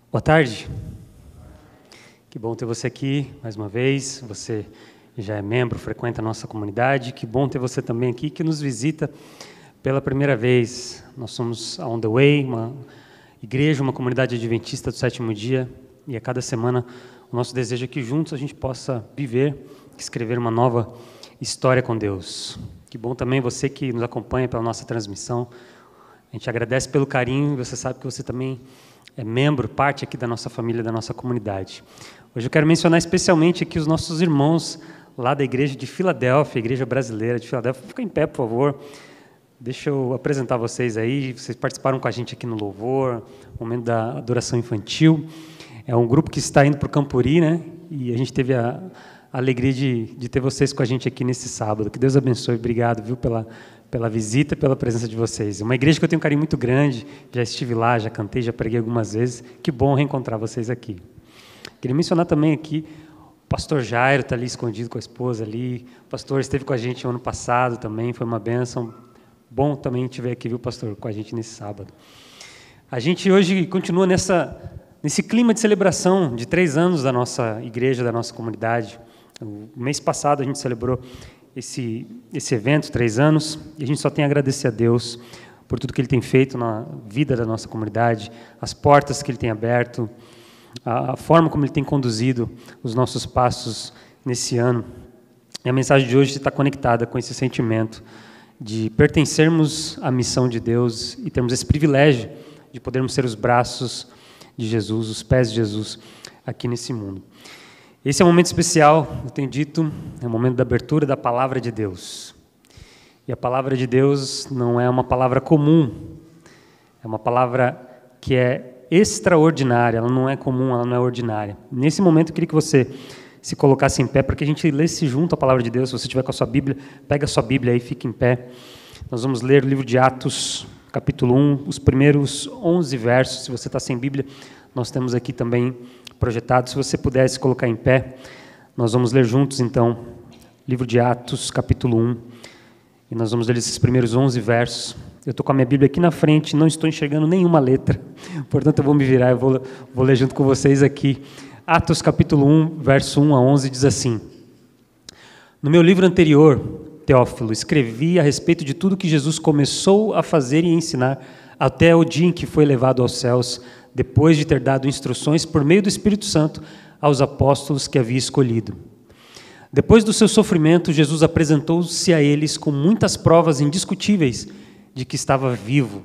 Boa tarde. Que bom ter você aqui mais uma vez. Você já é membro, frequenta a nossa comunidade. Que bom ter você também aqui que nos visita pela primeira vez. Nós somos a On The Way, uma igreja, uma comunidade adventista do sétimo dia. E a cada semana o nosso desejo é que juntos a gente possa viver, escrever uma nova história com Deus. Que bom também você que nos acompanha pela nossa transmissão. A gente agradece pelo carinho. Você sabe que você também é membro, parte aqui da nossa família, da nossa comunidade. Hoje eu quero mencionar especialmente aqui os nossos irmãos lá da igreja de Filadélfia, igreja brasileira de Filadélfia. Fica em pé, por favor. Deixa eu apresentar vocês aí. Vocês participaram com a gente aqui no louvor, momento da adoração infantil. É um grupo que está indo para o Campuri, né? E a gente teve a alegria de ter vocês com a gente aqui nesse sábado. Que Deus abençoe. Obrigado, viu, pela visita, pela presença de vocês. Uma igreja que eu tenho um carinho muito grande, já estive lá, já cantei, já preguei algumas vezes. Que bom reencontrar vocês aqui. Queria mencionar também aqui, o pastor Jairo está ali escondido com a esposa ali. O pastor esteve com a gente no ano passado também, foi uma bênção. Bom também te ver aqui, viu, pastor, com a gente nesse sábado. A gente hoje continua nesse clima de celebração de 3 anos da nossa igreja, da nossa comunidade. O mês passado a gente celebrou esse evento, 3 anos, e a gente só tem a agradecer a Deus por tudo que Ele tem feito na vida da nossa comunidade, as portas que Ele tem aberto, a forma como Ele tem conduzido os nossos passos nesse ano. E a mensagem de hoje está conectada com esse sentimento de pertencermos à missão de Deus e termos esse privilégio de podermos ser os braços de Jesus, os pés de Jesus aqui nesse mundo. Esse é um momento especial, eu tenho dito, é o momento da abertura da Palavra de Deus. E a Palavra de Deus não é uma palavra comum, é uma palavra que é extraordinária, ela não é comum, ela não é ordinária. Nesse momento eu queria que você se colocasse em pé para que a gente lesse junto a Palavra de Deus. Se você estiver com a sua Bíblia, pega a sua Bíblia aí, fique em pé. Nós vamos ler o livro de Atos, capítulo 1, os primeiros 11 versos. Se você está sem Bíblia, nós temos aqui também projetado. Se você pudesse colocar em pé, nós vamos ler juntos, então, livro de Atos, capítulo 1, e nós vamos ler esses primeiros 11 versos. Eu estou com a minha Bíblia aqui na frente, não estou enxergando nenhuma letra, portanto eu vou me virar, eu vou ler junto com vocês aqui. Atos, capítulo 1, verso 1 a 11, diz assim: No meu livro anterior, Teófilo, escrevi a respeito de tudo que Jesus começou a fazer e ensinar até o dia em que foi levado aos céus, depois de ter dado instruções por meio do Espírito Santo aos apóstolos que havia escolhido. Depois do seu sofrimento, Jesus apresentou-se a eles com muitas provas indiscutíveis de que estava vivo.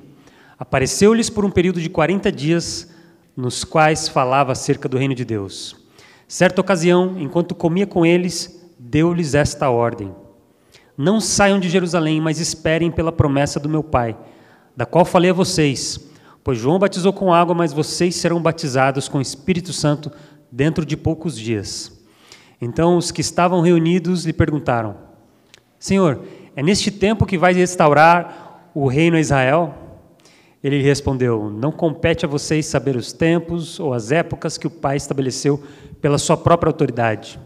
Apareceu-lhes por um período de 40 dias, nos quais falava acerca do reino de Deus. Certa ocasião, enquanto comia com eles, deu-lhes esta ordem: Não saiam de Jerusalém, mas esperem pela promessa do meu Pai, da qual falei a vocês. Pois João batizou com água, mas vocês serão batizados com o Espírito Santo dentro de poucos dias. Então os que estavam reunidos lhe perguntaram: Senhor, é neste tempo que vai restaurar o reino a Israel? Ele lhe respondeu: Não compete a vocês saber os tempos ou as épocas que o Pai estabeleceu pela sua própria autoridade.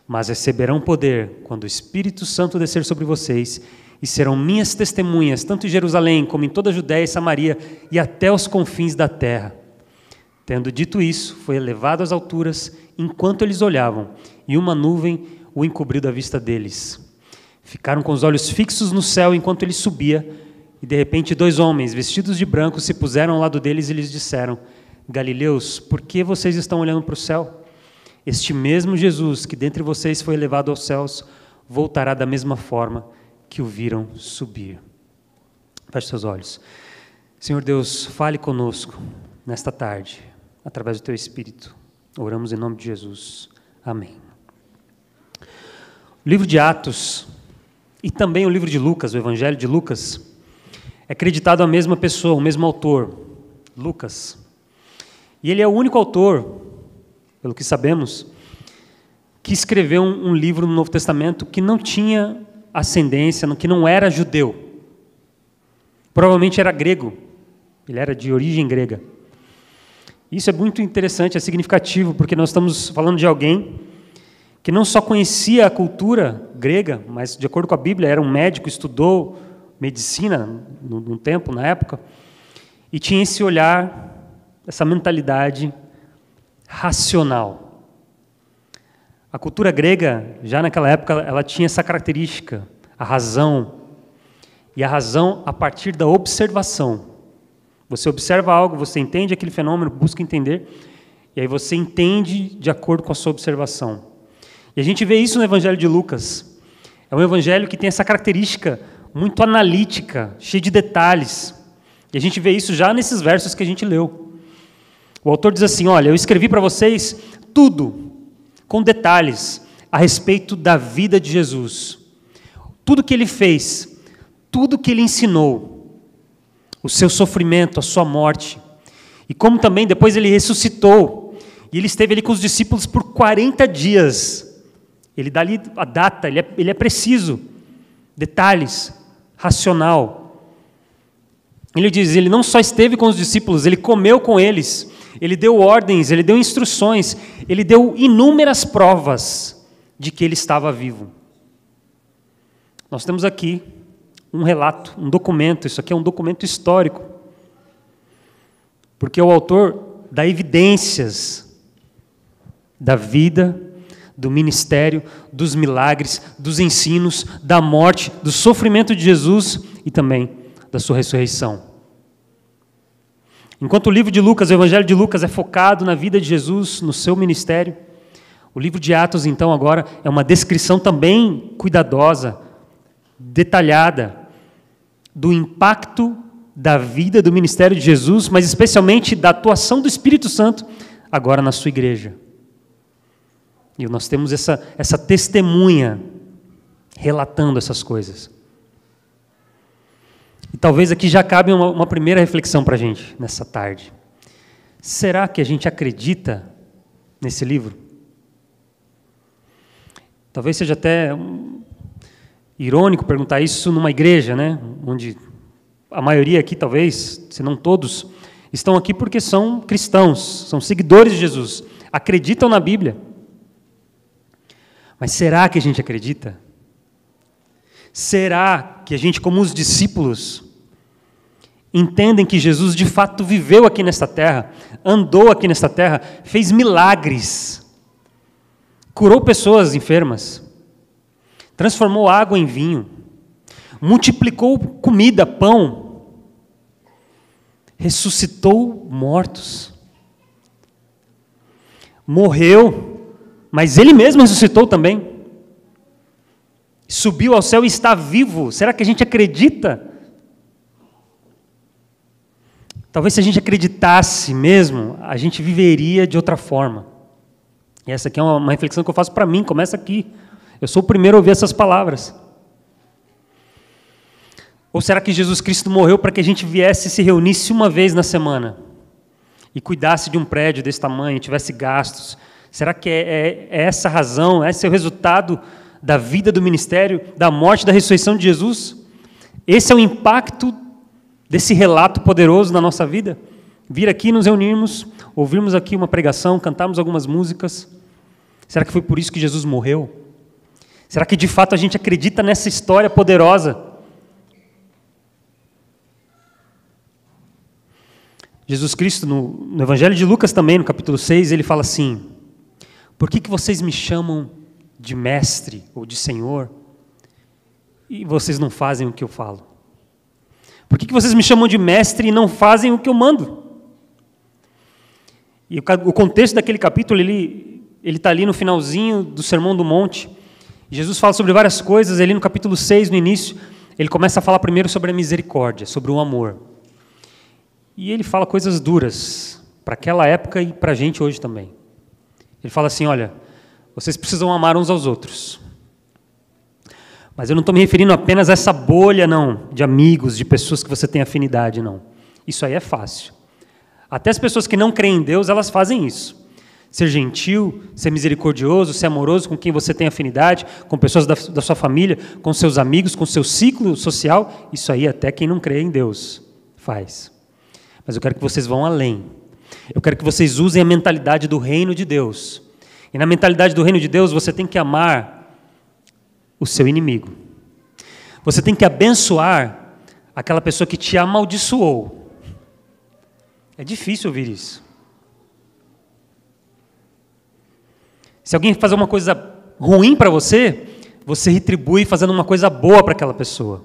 Mas receberão poder quando o Espírito Santo descer sobre vocês, e serão minhas testemunhas, tanto em Jerusalém como em toda a Judéia e Samaria e até os confins da terra. Tendo dito isso, foi elevado às alturas enquanto eles olhavam, e uma nuvem o encobriu da vista deles. Ficaram com os olhos fixos no céu enquanto ele subia, e de repente 2 homens vestidos de branco se puseram ao lado deles e lhes disseram: Galileus, por que vocês estão olhando para o céu? Este mesmo Jesus que dentre vocês foi elevado aos céus, voltará da mesma forma que o viram subir. Feche seus olhos. Senhor Deus, fale conosco nesta tarde, através do Teu Espírito. Oramos em nome de Jesus. Amém. O livro de Atos e também o livro de Lucas, o Evangelho de Lucas, é acreditado à mesma pessoa, o mesmo autor, Lucas. E ele é o único autor, pelo que sabemos, que escreveu um livro no Novo Testamento que não tinha ascendência, que não era judeu. Provavelmente era grego. Ele era de origem grega. Isso é muito interessante, é significativo, porque nós estamos falando de alguém que não só conhecia a cultura grega, mas, de acordo com a Bíblia, era um médico, estudou medicina no tempo, na época, e tinha esse olhar essa mentalidade racional. A cultura grega, já naquela época, ela tinha essa característica, a razão. E a razão a partir da observação. Você observa algo, você entende aquele fenômeno, busca entender, e aí você entende de acordo com a sua observação. E a gente vê isso no Evangelho de Lucas. É um evangelho que tem essa característica muito analítica, cheio de detalhes. E a gente vê isso já nesses versos que a gente leu. O autor diz assim, olha, eu escrevi para vocês tudo, com detalhes, a respeito da vida de Jesus. Tudo que ele fez, tudo que ele ensinou, o seu sofrimento, a sua morte, e como também depois ele ressuscitou, e ele esteve ali com os discípulos por 40 dias. Ele dá ali a data, ele é preciso, detalhes, racional. Ele diz, ele não só esteve com os discípulos, ele comeu com eles, ele deu ordens, ele deu instruções, ele deu inúmeras provas de que ele estava vivo. Nós temos aqui um relato, um documento, isso aqui é um documento histórico, porque o autor dá evidências da vida, do ministério, dos milagres, dos ensinos, da morte, do sofrimento de Jesus e também da sua ressurreição. Enquanto o livro de Lucas, o Evangelho de Lucas é focado na vida de Jesus, no seu ministério, o livro de Atos, então, agora é uma descrição também cuidadosa, detalhada, do impacto da vida, do ministério de Jesus, mas especialmente da atuação do Espírito Santo agora na sua igreja. E nós temos essa testemunha relatando essas coisas. E talvez aqui já cabe uma primeira reflexão para a gente, nessa tarde. Será que a gente acredita nesse livro? Talvez seja até irônico perguntar isso numa igreja, né? Onde a maioria aqui, talvez, se não todos, estão aqui porque são cristãos, são seguidores de Jesus, acreditam na Bíblia. Mas será que a gente acredita? Será que a gente, como os discípulos, entendem que Jesus de fato viveu aqui nesta terra, andou aqui nesta terra, fez milagres, curou pessoas enfermas, transformou água em vinho, multiplicou comida, pão, ressuscitou mortos, morreu, mas ele mesmo ressuscitou também, subiu ao céu e está vivo. Será que a gente acredita? Talvez se a gente acreditasse mesmo, a gente viveria de outra forma. E essa aqui é uma reflexão que eu faço para mim, começa aqui. Eu sou o primeiro a ouvir essas palavras. Ou será que Jesus Cristo morreu para que a gente viesse e se reunisse uma vez na semana e cuidasse de um prédio desse tamanho, tivesse gastos? Será que é essa a razão, esse é o resultado da vida do ministério, da morte e da ressurreição de Jesus? Esse é o impacto desse relato poderoso na nossa vida? Vir aqui, nos reunirmos, ouvirmos aqui uma pregação, cantarmos algumas músicas. Será que foi por isso que Jesus morreu? Será que de fato a gente acredita nessa história poderosa? Jesus Cristo, no Evangelho de Lucas também, no capítulo 6, ele fala assim: por que vocês me chamam de mestre ou de senhor e vocês não fazem o que eu falo? Por que vocês me chamam de mestre e não fazem o que eu mando? E o contexto daquele capítulo, ele está ali no finalzinho do Sermão do Monte. Jesus fala sobre várias coisas, ali no capítulo 6, no início, ele começa a falar primeiro sobre a misericórdia, sobre o amor. E ele fala coisas duras, para aquela época e para a gente hoje também. Ele fala assim, olha, vocês precisam amar uns aos outros. Mas eu não estou me referindo apenas a essa bolha, não, de amigos, de pessoas que você tem afinidade, não. Isso aí é fácil. Até as pessoas que não creem em Deus, elas fazem isso. Ser gentil, ser misericordioso, ser amoroso com quem você tem afinidade, com pessoas da sua família, com seus amigos, com seu ciclo social, isso aí até quem não crê em Deus faz. Mas eu quero que vocês vão além. Eu quero que vocês usem a mentalidade do reino de Deus. E na mentalidade do reino de Deus, você tem que amar o seu inimigo. Você tem que abençoar aquela pessoa que te amaldiçoou. É difícil ouvir isso. Se alguém fazer uma coisa ruim para você, você retribui fazendo uma coisa boa para aquela pessoa.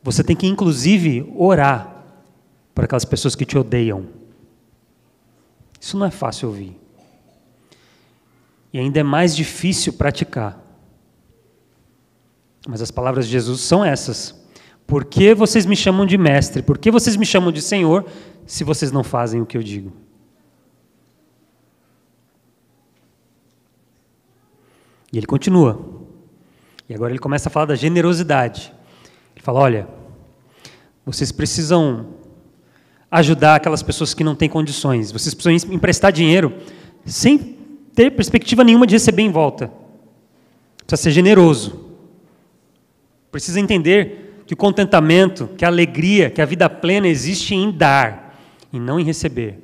Você tem que, inclusive, orar por aquelas pessoas que te odeiam. Isso não é fácil ouvir. E ainda é mais difícil praticar. Mas as palavras de Jesus são essas. Por que vocês me chamam de mestre? Por que vocês me chamam de Senhor, se vocês não fazem o que eu digo? E ele continua. E agora ele começa a falar da generosidade. Ele fala, olha, vocês precisam ajudar aquelas pessoas que não têm condições. Vocês precisam emprestar dinheiro sem ter perspectiva nenhuma de receber em volta. Precisa ser generoso. Precisa entender que o contentamento, que a alegria, que a vida plena existe em dar e não em receber.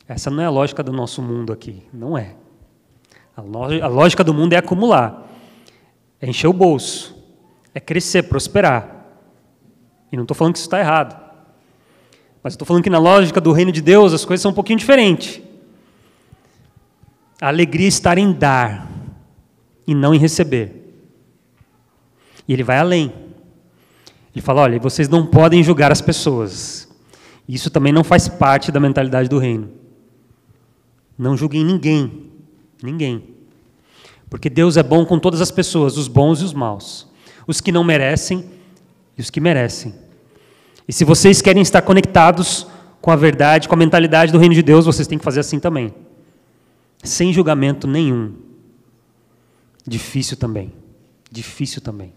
Essa não é a lógica do nosso mundo aqui. Não é. A lógica do mundo é acumular. É encher o bolso. É crescer, prosperar. E não estou falando que isso está errado. Mas estou falando que na lógica do reino de Deus as coisas são um pouquinho diferentes. A alegria está em dar e não em receber. E ele vai além. Ele fala, olha, vocês não podem julgar as pessoas. Isso também não faz parte da mentalidade do reino. Não julguem ninguém. Ninguém. Porque Deus é bom com todas as pessoas, os bons e os maus. Os que não merecem e os que merecem. E se vocês querem estar conectados com a verdade, com a mentalidade do reino de Deus, vocês têm que fazer assim também. Sem julgamento nenhum. Difícil também. Difícil também.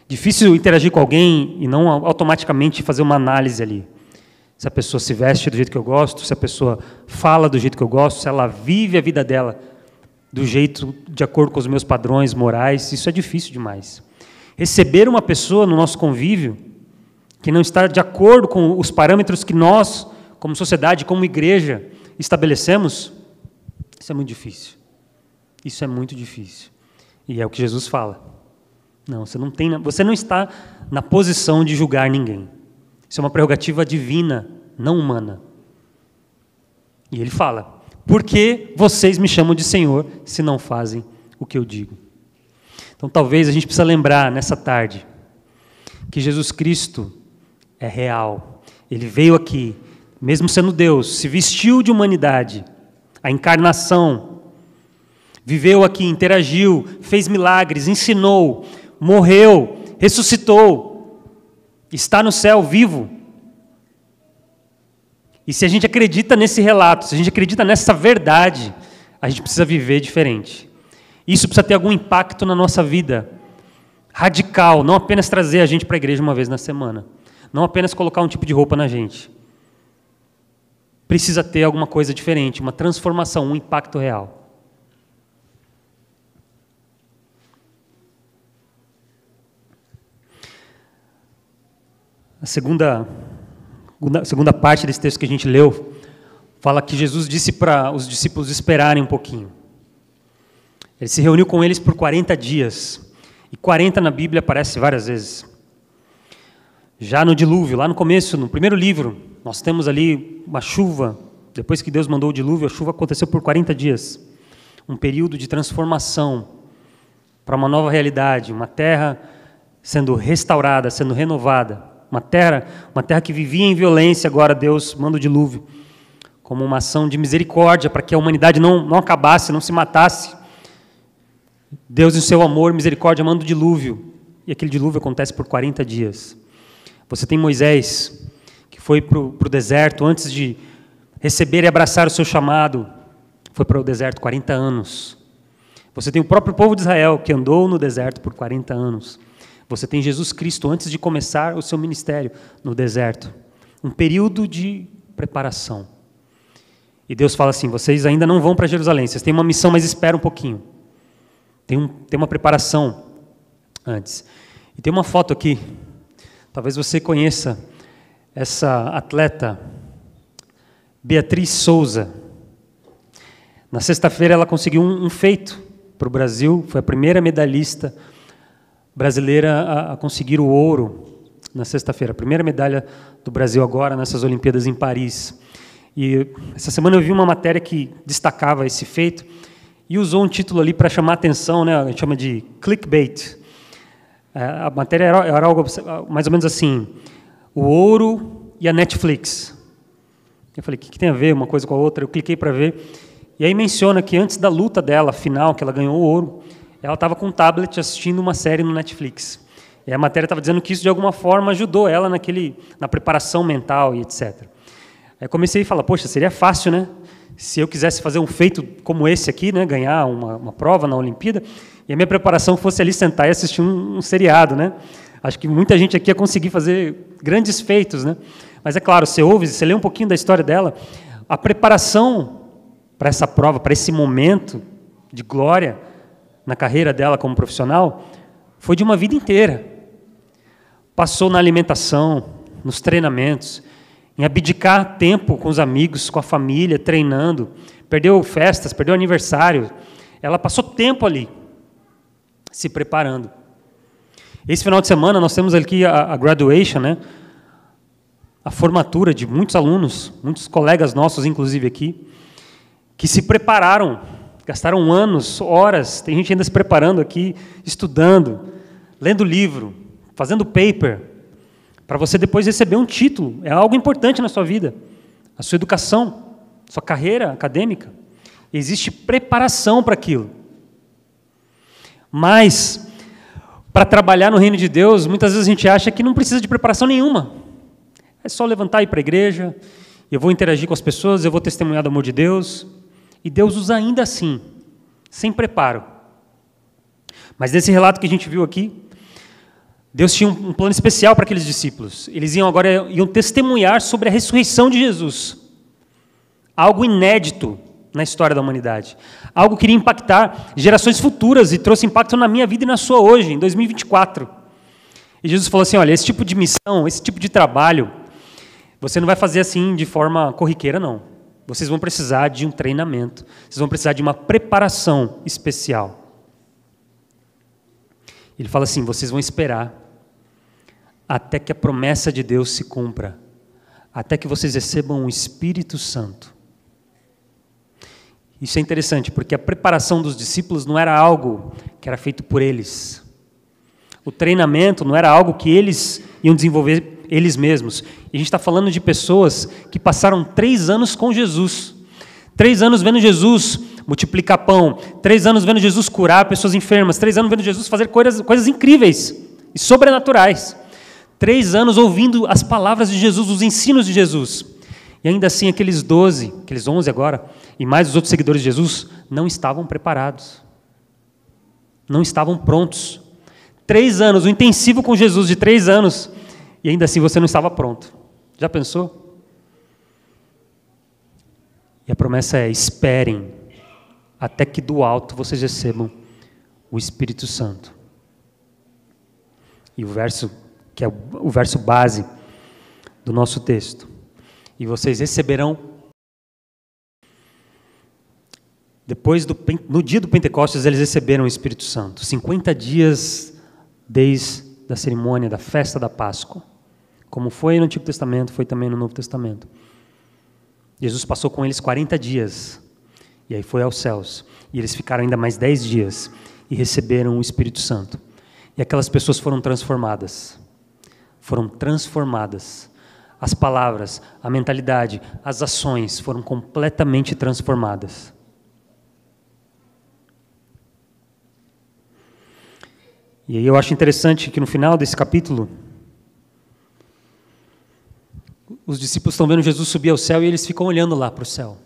Difícil interagir com alguém e não automaticamente fazer uma análise ali. Se a pessoa se veste do jeito que eu gosto, se a pessoa fala do jeito que eu gosto, se ela vive a vida dela do jeito, de acordo com os meus padrões morais, isso é difícil demais. Receber uma pessoa no nosso convívio que não está de acordo com os parâmetros que nós, como sociedade, como igreja, estabelecemos, isso é muito difícil. Isso é muito difícil. E é o que Jesus fala. Não, você não está na posição de julgar ninguém. Isso é uma prerrogativa divina, não humana. E ele fala, por que vocês me chamam de Senhor se não fazem o que eu digo? Então talvez a gente precisa lembrar nessa tarde que Jesus Cristo é real. Ele veio aqui, mesmo sendo Deus, se vestiu de humanidade, a encarnação, viveu aqui, interagiu, fez milagres, ensinou, morreu, ressuscitou, está no céu vivo. E se a gente acredita nesse relato, se a gente acredita nessa verdade, a gente precisa viver diferente. Isso precisa ter algum impacto na nossa vida, radical, não apenas trazer a gente para a igreja uma vez na semana, não apenas colocar um tipo de roupa na gente. Precisa ter alguma coisa diferente, uma transformação, um impacto real. A segunda parte desse texto que a gente leu fala que Jesus disse para os discípulos esperarem um pouquinho. Ele se reuniu com eles por 40 dias. E 40 na Bíblia aparece várias vezes. Já no dilúvio, lá no começo, no primeiro livro, nós temos ali uma chuva. Depois que Deus mandou o dilúvio, a chuva aconteceu por 40 dias. Um período de transformação para uma nova realidade, uma terra sendo restaurada, sendo renovada. Uma terra que vivia em violência, agora Deus manda o dilúvio como uma ação de misericórdia para que a humanidade não acabasse, não se matasse. Deus, em seu amor, misericórdia, manda o dilúvio. E aquele dilúvio acontece por 40 dias. Você tem Moisés, que foi para o deserto antes de receber e abraçar o seu chamado. Foi para o deserto 40 anos. Você tem o próprio povo de Israel, que andou no deserto por 40 anos. Você tem Jesus Cristo antes de começar o seu ministério no deserto. Um período de preparação. E Deus fala assim, vocês ainda não vão para Jerusalém, vocês têm uma missão, mas espera um pouquinho. Tem uma preparação antes. E tem uma foto aqui, talvez você conheça essa atleta, Beatriz Souza. Na sexta-feira ela conseguiu um feito para o Brasil, foi a primeira medalhista brasileira a conseguir o ouro na sexta-feira, a primeira medalha do Brasil agora nessas Olimpíadas em Paris. E essa semana eu vi uma matéria que destacava esse feito e usou um título ali para chamar a atenção, né? A gente chama de clickbait. A matéria era algo mais ou menos assim: o ouro e a Netflix. Eu falei, o que tem a ver uma coisa com a outra? Eu cliquei para ver. E aí menciona que antes da luta dela, final, que ela ganhou o ouro, ela estava com um tablet assistindo uma série no Netflix. E a matéria estava dizendo que isso, de alguma forma, ajudou ela na preparação mental e etc. Aí comecei a falar, poxa, seria fácil, né? Se eu quisesse fazer um feito como esse aqui, né? Ganhar uma prova na Olimpíada, e a minha preparação fosse ali sentar e assistir um seriado, né? Acho que muita gente aqui ia conseguir fazer grandes feitos, né? Mas é claro, você lê um pouquinho da história dela, a preparação para essa prova, para esse momento de glória na carreira dela como profissional, foi de uma vida inteira. Passou na alimentação, nos treinamentos, em abdicar tempo com os amigos, com a família, treinando, perdeu festas, perdeu aniversário. Ela passou tempo ali, se preparando. Esse final de semana nós temos aqui a graduation, né? A formatura de muitos alunos, muitos colegas nossos, inclusive aqui, que se prepararam, gastaram anos, horas, tem gente ainda se preparando aqui, estudando, lendo livro, fazendo paper, para você depois receber um título. É algo importante na sua vida, a sua educação, sua carreira acadêmica. Existe preparação para aquilo. Mas, para trabalhar no reino de Deus, muitas vezes a gente acha que não precisa de preparação nenhuma. É só levantar e ir para a igreja, eu vou interagir com as pessoas, eu vou testemunhar do amor de Deus. E Deus usa ainda assim, sem preparo. Mas nesse relato que a gente viu aqui, Deus tinha um plano especial para aqueles discípulos. Eles iam testemunhar sobre a ressurreição de Jesus. Algo inédito na história da humanidade. Algo que iria impactar gerações futuras e trouxe impacto na minha vida e na sua hoje, em 2024. E Jesus falou assim, olha, esse tipo de missão, esse tipo de trabalho, você não vai fazer assim de forma corriqueira, não. Vocês vão precisar de um treinamento. Vocês vão precisar de uma preparação especial. Ele fala assim, vocês vão esperar até que a promessa de Deus se cumpra. Até que vocês recebam o Espírito Santo. Isso é interessante, porque a preparação dos discípulos não era algo que era feito por eles. O treinamento não era algo que eles iam desenvolver eles mesmos. E a gente está falando de pessoas que passaram 3 anos com Jesus. 3 anos vendo Jesus multiplicar pão. 3 anos vendo Jesus curar pessoas enfermas. 3 anos vendo Jesus fazer coisas incríveis e sobrenaturais. 3 anos ouvindo as palavras de Jesus, os ensinos de Jesus. E ainda assim, aqueles 11 agora, e mais os outros seguidores de Jesus, não estavam preparados. Não estavam prontos. 3 anos, um intensivo com Jesus de 3 anos, e ainda assim você não estava pronto. Já pensou? E a promessa é, esperem, até que do alto vocês recebam o Espírito Santo. E o verso, que é o verso base do nosso texto. E vocês receberão, no dia do Pentecostes, eles receberam o Espírito Santo. 50 dias desde a cerimônia da festa da Páscoa. Como foi no Antigo Testamento, foi também no Novo Testamento. Jesus passou com eles 40 dias. E aí foi aos céus. E eles ficaram ainda mais 10 dias. E receberam o Espírito Santo. E aquelas pessoas foram transformadas. Foram transformadas. As palavras, a mentalidade, as ações foram completamente transformadas. E aí eu acho interessante que no final desse capítulo, os discípulos estão vendo Jesus subir ao céu e eles ficam olhando lá para o céu.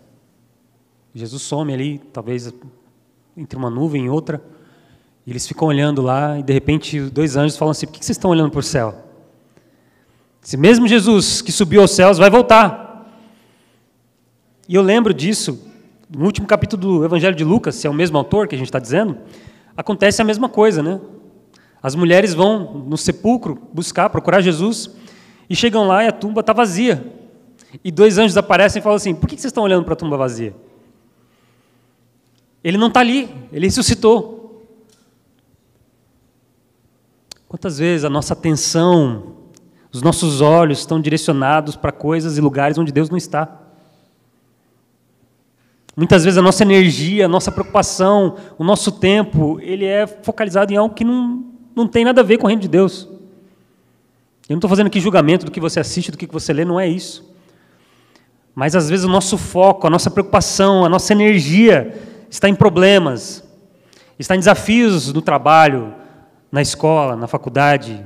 Jesus some ali, talvez entre uma nuvem e outra, e eles ficam olhando lá e de repente 2 anjos falam assim, por que vocês estão olhando para o céu? Esse mesmo Jesus que subiu aos céus vai voltar. E eu lembro disso, no último capítulo do Evangelho de Lucas, se é o mesmo autor que a gente está dizendo, acontece a mesma coisa, né? As mulheres vão no sepulcro procurar Jesus, e chegam lá e a tumba está vazia. E 2 anjos aparecem e falam assim, por que vocês estão olhando para a tumba vazia? Ele não está ali, ele ressuscitou. Quantas vezes a nossa atenção, Os nossos olhos estão direcionados para coisas e lugares onde Deus não está. Muitas vezes a nossa energia, a nossa preocupação, o nosso tempo, ele é focalizado em algo que não tem nada a ver com o reino de Deus. Eu não estou fazendo aqui julgamento do que você assiste, do que você lê, não é isso. Mas às vezes o nosso foco, a nossa preocupação, a nossa energia está em problemas, está em desafios no trabalho, na escola, na faculdade.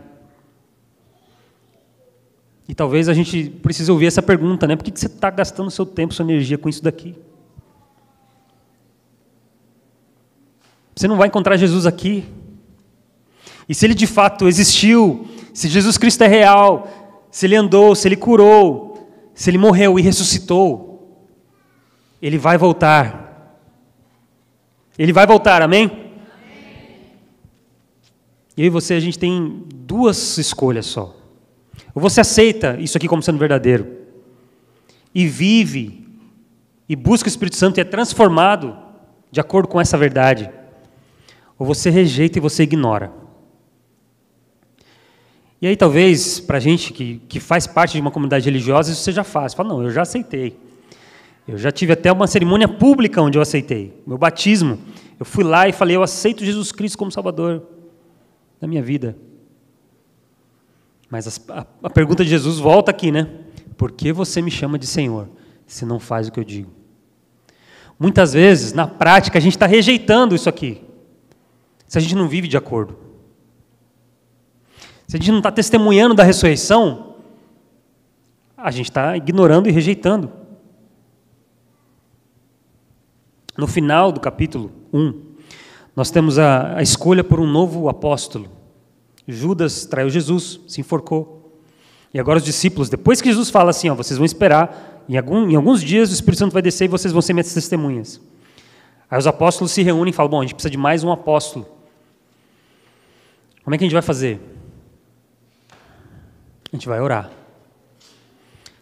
E talvez a gente precise ouvir essa pergunta, né? Por que você está gastando seu tempo, sua energia com isso daqui? Você não vai encontrar Jesus aqui. E se Ele de fato existiu, se Jesus Cristo é real, se Ele andou, se Ele curou, se Ele morreu e ressuscitou, Ele vai voltar. Ele vai voltar, amém? Amém. Eu e você, a gente tem duas escolhas só. Ou você aceita isso aqui como sendo verdadeiro, e vive, e busca o Espírito Santo e é transformado de acordo com essa verdade, ou você rejeita e você ignora. E aí talvez, para a gente que faz parte de uma comunidade religiosa, isso seja fácil. Fala, não, eu já aceitei. Eu já tive até uma cerimônia pública onde eu aceitei. Meu batismo, eu fui lá e falei, eu aceito Jesus Cristo como Salvador da minha vida. Mas a pergunta de Jesus volta aqui, né? Por que você me chama de Senhor, se não faz o que eu digo? Muitas vezes, na prática, a gente está rejeitando isso aqui, se a gente não vive de acordo. Se a gente não está testemunhando da ressurreição, a gente está ignorando e rejeitando. No final do capítulo 1, nós temos a escolha por um novo apóstolo. Judas traiu Jesus, se enforcou. E agora os discípulos, depois que Jesus fala assim, ó, vocês vão esperar, em alguns dias o Espírito Santo vai descer e vocês vão ser minhas testemunhas. Aí os apóstolos se reúnem e falam, bom, a gente precisa de mais um apóstolo. Como é que a gente vai fazer? A gente vai orar.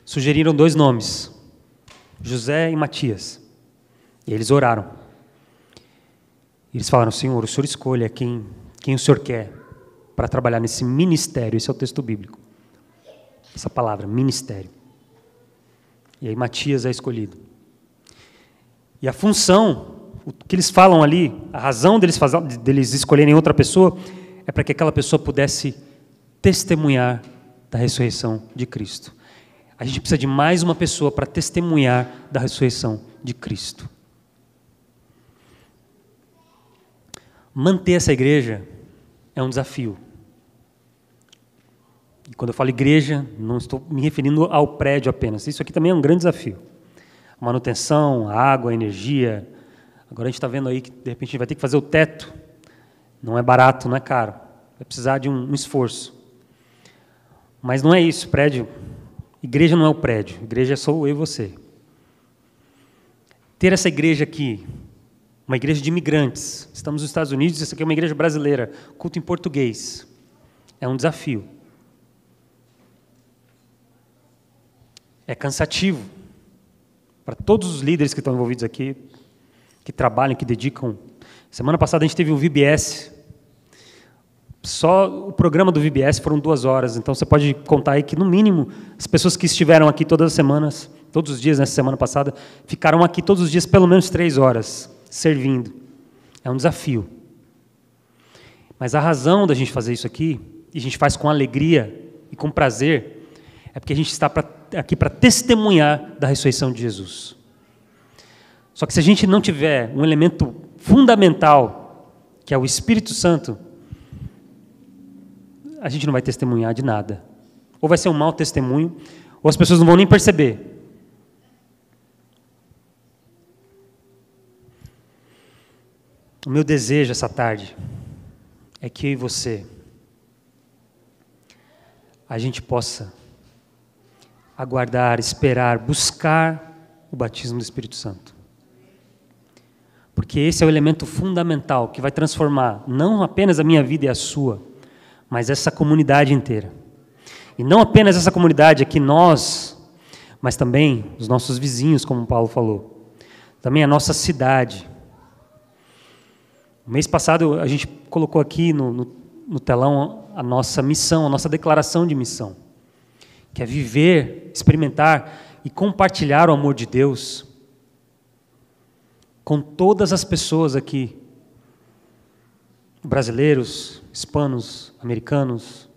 Sugeriram 2 nomes, José e Matias. E eles oraram. E eles falaram, Senhor, o Senhor escolha quem o Senhor quer para trabalhar nesse ministério. Esse é o texto bíblico. Essa palavra, ministério. E aí Matias é escolhido. E a função, o que eles falam ali, a razão deles escolherem outra pessoa, é para que aquela pessoa pudesse testemunhar da ressurreição de Cristo. A gente precisa de mais uma pessoa para testemunhar da ressurreição de Cristo. Manter essa igreja é um desafio. E quando eu falo igreja, não estou me referindo ao prédio apenas. Isso aqui também é um grande desafio. A manutenção, a água, a energia. Agora a gente está vendo aí que de repente a gente vai ter que fazer o teto. Não é barato, não é caro. Vai precisar de um esforço. Mas não é isso, prédio. Igreja não é o prédio. Igreja é só eu e você. Ter essa igreja aqui, uma igreja de imigrantes. Estamos nos Estados Unidos, essa aqui é uma igreja brasileira, culto em português. É um desafio. É cansativo para todos os líderes que estão envolvidos aqui, que trabalham, que dedicam. Semana passada a gente teve um VBS. Só o programa do VBS foram 2 horas. Então você pode contar aí que, no mínimo, as pessoas que estiveram aqui todas as semanas, todos os dias nessa semana passada, ficaram aqui todos os dias pelo menos 3 horas, servindo. É um desafio. Mas a razão da gente fazer isso aqui, e a gente faz com alegria e com prazer, é porque a gente está aqui para testemunhar da ressurreição de Jesus. Só que se a gente não tiver um elemento fundamental, que é o Espírito Santo, a gente não vai testemunhar de nada. Ou vai ser um mau testemunho, ou as pessoas não vão nem perceber. O meu desejo essa tarde é que eu e você, a gente possa aguardar, esperar, buscar o batismo do Espírito Santo. Porque esse é o elemento fundamental que vai transformar não apenas a minha vida e a sua, mas essa comunidade inteira. E não apenas essa comunidade aqui, nós, mas também os nossos vizinhos, como o Paulo falou. Também a nossa cidade. No mês passado, a gente colocou aqui no telão a nossa missão, a nossa declaração de missão. que é viver, experimentar e compartilhar o amor de Deus com todas as pessoas aqui, brasileiros, hispanos, americanos,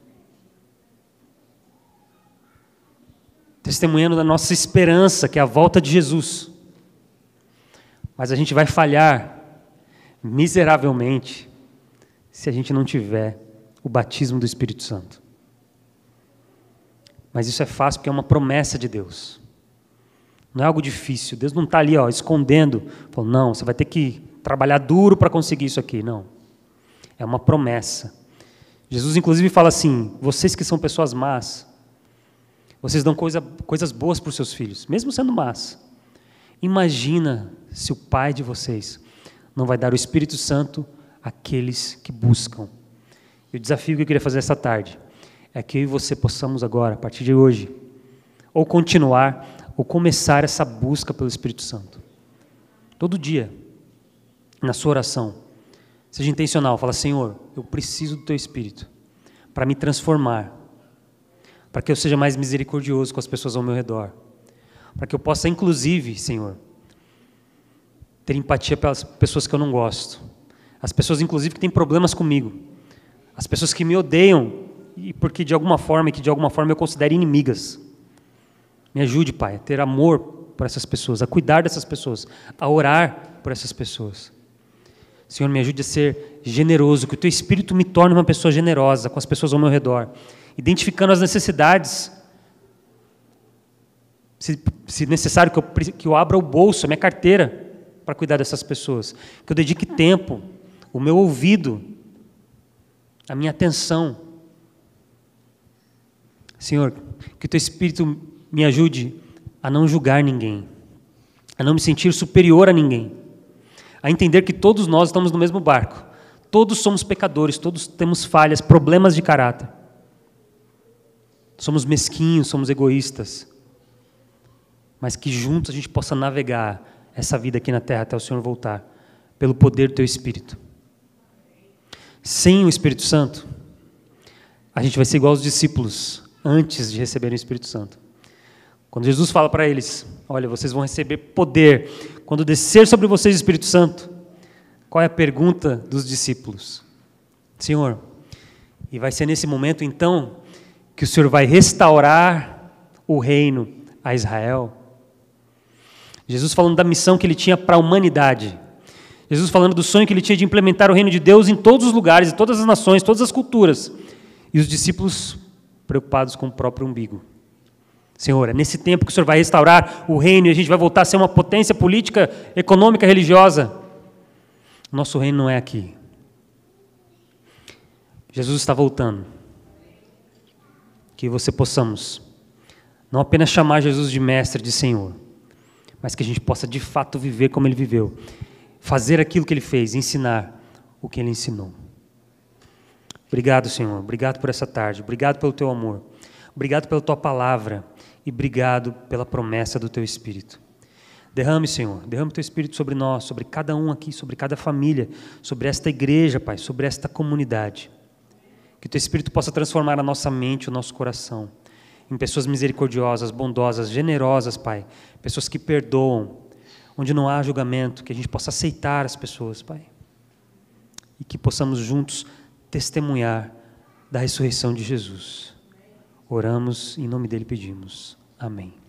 testemunhando da nossa esperança, que é a volta de Jesus. Mas a gente vai falhar miseravelmente se a gente não tiver o batismo do Espírito Santo. Mas isso é fácil porque é uma promessa de Deus. Não é algo difícil. Deus não está ali escondendo, falando, não, você vai ter que trabalhar duro para conseguir isso aqui. Não. É uma promessa. Jesus, inclusive, fala assim, vocês que são pessoas más, vocês dão coisas boas para os seus filhos, mesmo sendo más. Imagina se o Pai de vocês não vai dar o Espírito Santo àqueles que buscam. E o desafio que eu queria fazer essa tarde é que eu e você possamos agora, a partir de hoje, ou continuar, ou começar essa busca pelo Espírito Santo. Todo dia, na sua oração, seja intencional, fala, Senhor, eu preciso do Teu Espírito para me transformar, para que eu seja mais misericordioso com as pessoas ao meu redor, para que eu possa, inclusive, Senhor, ter empatia pelas pessoas que eu não gosto, as pessoas, inclusive, que têm problemas comigo, as pessoas que me odeiam, e porque de alguma forma eu considero inimigas. Me ajude, Pai, a ter amor por essas pessoas, a cuidar dessas pessoas, a orar por essas pessoas. Senhor, me ajude a ser generoso, que o Teu Espírito me torne uma pessoa generosa com as pessoas ao meu redor, identificando as necessidades. Se necessário, que eu abra o bolso, a minha carteira, para cuidar dessas pessoas. Que eu dedique tempo, o meu ouvido, a minha atenção. Senhor, que o Teu Espírito me ajude a não julgar ninguém, a não me sentir superior a ninguém, a entender que todos nós estamos no mesmo barco, todos somos pecadores, todos temos falhas, problemas de caráter, somos mesquinhos, somos egoístas, mas que juntos a gente possa navegar essa vida aqui na terra até o Senhor voltar, pelo poder do Teu Espírito. Sem o Espírito Santo, a gente vai ser igual aos discípulos antes de receberem o Espírito Santo. Quando Jesus fala para eles, olha, vocês vão receber poder quando descer sobre vocês o Espírito Santo. Qual é a pergunta dos discípulos? Senhor, e vai ser nesse momento então que o Senhor vai restaurar o reino a Israel? Jesus falando da missão que Ele tinha para a humanidade. Jesus falando do sonho que Ele tinha de implementar o reino de Deus em todos os lugares, em todas as nações, todas as culturas. E os discípulos preocupados com o próprio umbigo. Senhor, é nesse tempo que o Senhor vai restaurar o reino e a gente vai voltar a ser uma potência política, econômica, religiosa. Nosso reino não é aqui. Jesus está voltando. Que você possamos não apenas chamar Jesus de mestre, de Senhor, mas que a gente possa de fato viver como Ele viveu, fazer aquilo que Ele fez, ensinar o que Ele ensinou. Obrigado, Senhor, obrigado por essa tarde, obrigado pelo Teu amor, obrigado pela Tua palavra e obrigado pela promessa do Teu Espírito. Derrame, Senhor, derrame o Teu Espírito sobre nós, sobre cada um aqui, sobre cada família, sobre esta igreja, Pai, sobre esta comunidade. Que o Teu Espírito possa transformar a nossa mente, o nosso coração, em pessoas misericordiosas, bondosas, generosas, Pai, pessoas que perdoam, onde não há julgamento, que a gente possa aceitar as pessoas, Pai, e que possamos juntos testemunhar da ressurreição de Jesus. Oramos, em nome dele pedimos. Amém.